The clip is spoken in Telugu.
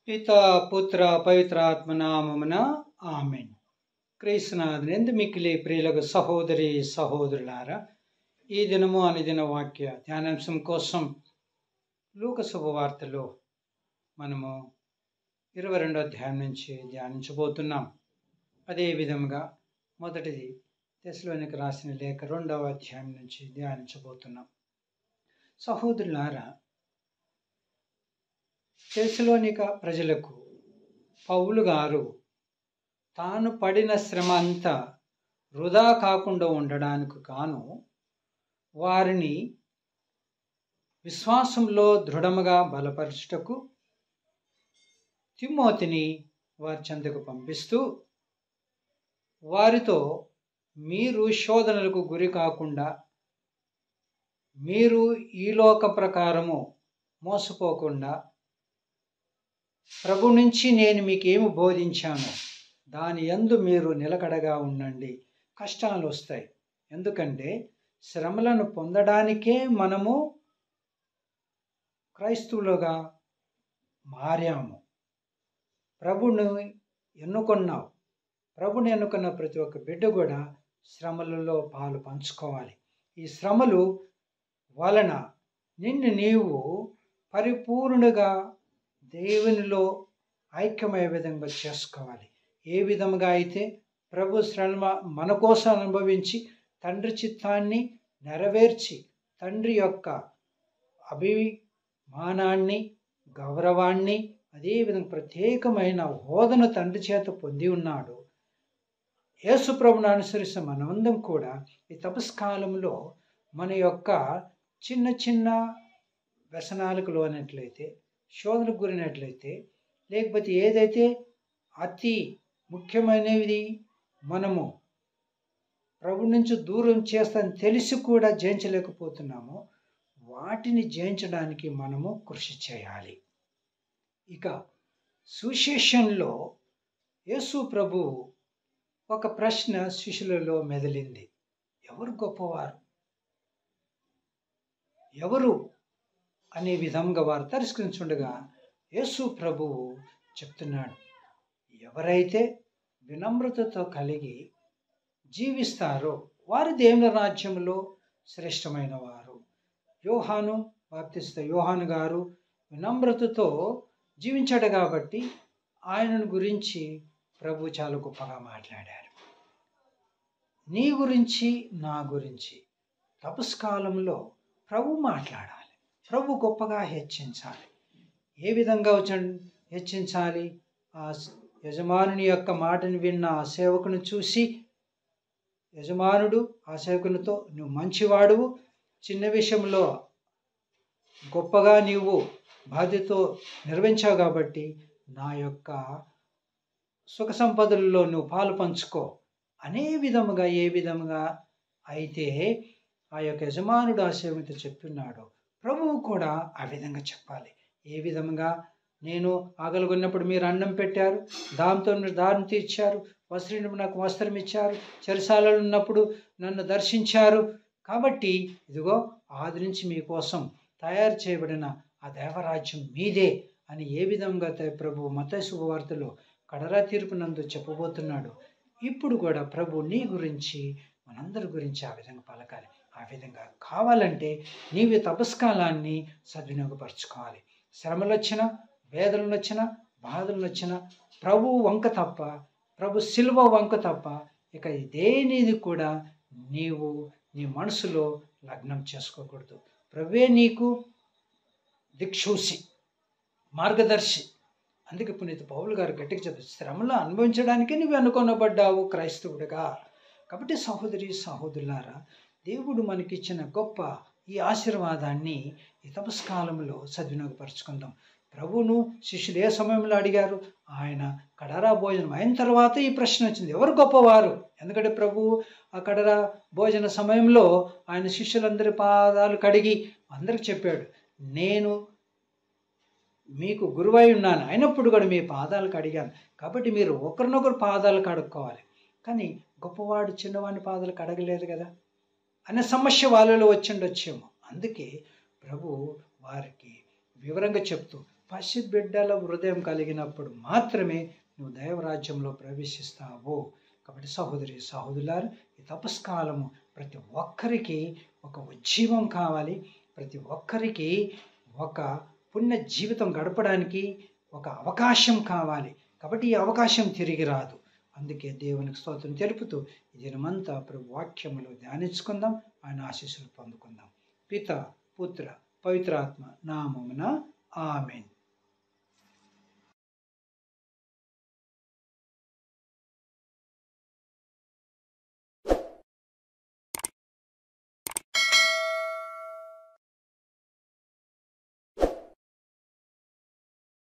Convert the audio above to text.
పితా పుత్ర పవిత్ర ఆత్మనామమున ఆమెన్. క్రీస్తునాథునిందు మిక్కిలి ప్రియులకు సహోదరి సహోదరులారా, ఈ దినము అనుదిన వాక్య ధ్యానాంశం కోసం లూకా శుభవార్తలో మనము 22వ అధ్యాయం నుంచి ధ్యానించబోతున్నాం. అదే విధముగా మొదటిది తెస్సలోనికీయులకు రాసిన లేఖ 2వ అధ్యాయం నుంచి ధ్యానించబోతున్నాం. సహోదరులారా, తెస్సలోనిక ప్రజలకు పౌలు గారు తాను పడిన శ్రమ అంతా వృధా కాకుండా ఉండడానికి గాను వారిని విశ్వాసంలో దృఢముగా బలపరచుటకు తిమోతిని వారి చెంతకు పంపిస్తూ వారితో, మీరు శోధనలకు గురి కాకుండా, మీరు ఈ లోక ప్రకారము మోసపోకుండా, ప్రభు నుంచి నేను మీకేమి బోధించాను దాని యందు మీరు నిలకడగా ఉండండి. కష్టాలు వస్తాయి, ఎందుకంటే శ్రమలను పొందడానికే మనము క్రైస్తవులుగా మారాము. ప్రభుని ఎన్నుకున్నావు. ప్రభుని ఎన్నుకున్న ప్రతి ఒక్క బిడ్డ కూడా శ్రమలలో పాలు పంచుకోవాలి. ఈ శ్రమలు వలన నిన్ను నీవు పరిపూర్ణుగా దేవునిలో ఐక్యమయ్యే విధంగా చేసుకోవాలి. ఏ విధముగా అయితే ప్రభు శ్రమ మన కోసం అనుభవించి తండ్రి చిత్తాన్ని నెరవేర్చి తండ్రి యొక్క అభిమానాన్ని, గౌరవాన్ని, అదేవిధంగా ప్రత్యేకమైన హోదాను తండ్రి చేత పొంది ఉన్నాడు. యేసు ప్రభుని అనుసరిస్తే మనమందరం కూడా ఈ తపస్కాలంలో మన యొక్క చిన్న చిన్న వ్యసనాలకు లోనట్లయితే, శోధనకు గురినట్లయితే, లేకపోతే ఏదైతే అతి ముఖ్యమైనది మనము ప్రభు నుంచి దూరం చేస్తానని తెలిసి కూడా జయించలేకపోతున్నామో వాటిని జయించడానికి మనము కృషి చేయాలి. ఇక సువిశేషంలో యేసు ప్రభు ఒక ప్రశ్న శిష్యులలో మెదిలింది. ఎవరు గొప్పవారు, ఎవరు అనే విధంగా వారు తిరస్కరించుండగా యేసు ప్రభువు చెప్తున్నాడు, ఎవరైతే వినమ్రతతో కలిగి జీవిస్తారో వారి దేవుని రాజ్యంలో శ్రేష్టమైన వారు. యోహాను బాప్తిస్త యోహాను గారు వినమ్రతతో జీవించాడు కాబట్టి ఆయనను గురించి ప్రభు చాలా గొప్పగా మాట్లాడారు. నీ గురించి, నా గురించి తపస్కాలంలో ప్రభు మాట్లాడాలి. ప్రభు గొప్పగా హెచ్చించాలి. ఏ విధంగా హెచ్చించాలి? ఆ యజమానుని యొక్క మాటను విన్న ఆ సేవకుని చూసి యజమానుడు ఆ సేవకునితో, నువ్వు మంచివాడువు, చిన్న విషయంలో గొప్పగా నీవు బాధ్యతతో నిర్వహించావు కాబట్టి నా యొక్క సుఖ సంపదలలో నువ్వు పాలు పంచుకో అనే విధముగా, ఏ విధముగా అయితే ఆ యొక్క యజమానుడు ఆ సేవకునితో చెప్తున్నాడో ప్రభువు కూడా ఆ విధంగా చెప్పాలి. ఏ విధముగా, నేను ఆకలిగొన్నప్పుడు మీరు అన్నం పెట్టారు, దాంతో మీరు దారిని తీర్చారు, వస్త్రం నాకు వస్త్రం ఇచ్చారు, చెరసాలలో ఉన్నప్పుడు నన్ను దర్శించారు, కాబట్టి ఇదిగో ఆది నుంచి మీకోసం తయారు చేయబడిన ఆ దేవరాజ్యం మీదే అని ఏ విధంగా ప్రభు మత్తయి శుభవార్తలో కడరా తీర్పునందు చెప్పబోతున్నాడు. ఇప్పుడు కూడా ప్రభు నీ గురించి, మనందరి గురించి ఆ విధంగా పలకాలి. ఆ విధంగా కావాలంటే నీవు తపస్కాలాన్ని సద్వినియోగపరచుకోవాలి. శ్రమలు వచ్చినా, వేదనలు వచ్చినా, బాధలు వచ్చినా ప్రభు వంక తప్ప, ప్రభు శిలువ వంక తప్ప ఇక దేనిది కూడా నీవు నీ మనసులో లగ్నం చేసుకోకూడదు. ప్రభువే నీకు దిక్సూచి, మార్గదర్శి. అందుకే పునీత పౌలు గారు గట్టిగా చెప్పారు, శ్రమలు అనుభవించడానికి నువ్వు అనుకొనబడ్డావు క్రైస్తవుడిగా. కాబట్టి సహోదరి సహోదరులారా, దేవుడు మనకిచ్చిన గొప్ప ఈ ఆశీర్వాదాన్ని ఈ తపస్కాలంలో సద్వినియోగపరచుకుందాం. ప్రభువును శిష్యులు ఏ సమయంలో అడిగారు? ఆయన కడరా భోజనం అయిన తర్వాత ఈ ప్రశ్న వచ్చింది, ఎవరు గొప్పవారు? ఎందుకంటే ప్రభువు ఆ కడరా భోజన సమయంలో ఆయన శిష్యులందరి పాదాలు కడిగి అందరికి చెప్పాడు, నేను మీకు గురువై ఉన్నాను, అయినప్పుడు కూడా మీ పాదాలు కడిగాను, కాబట్టి మీరు ఒకరినొకరు పాదాలు కడుక్కోవాలి. కానీ గొప్పవాడు చిన్నవాడిని పాదాలు కడగలేదు కదా అనే సమస్య వాళ్ళలో వచ్చిండొచ్చేమో. అందుకే ప్రభు వారికి వివరంగా చెప్తూ, పసిబిడ్డల హృదయం కలిగినప్పుడు మాత్రమే నువ్వు దైవరాజ్యంలో ప్రవేశిస్తావు. కాబట్టి సహోదరి సహోదరులారు, ఈ తపస్కాలము ప్రతి ఒక్కరికి ఒక ఉజ్జీవం కావాలి. ప్రతి ఒక్కరికి ఒక పుణ్య జీవితం గడపడానికి ఒక అవకాశం కావాలి. కాబట్టి ఈ అవకాశం తిరిగి రాదు. అందుకే దేవునికి స్తోత్రం తెలుపుతూ ఈ దినమంతా ప్రభు వాక్యములు ధ్యానించుకుందాం. ఆయన ఆశీస్సులు పొందుకుందాం. పిత, పుత్ర, పవిత్రాత్మ నామమున ఆమేన్.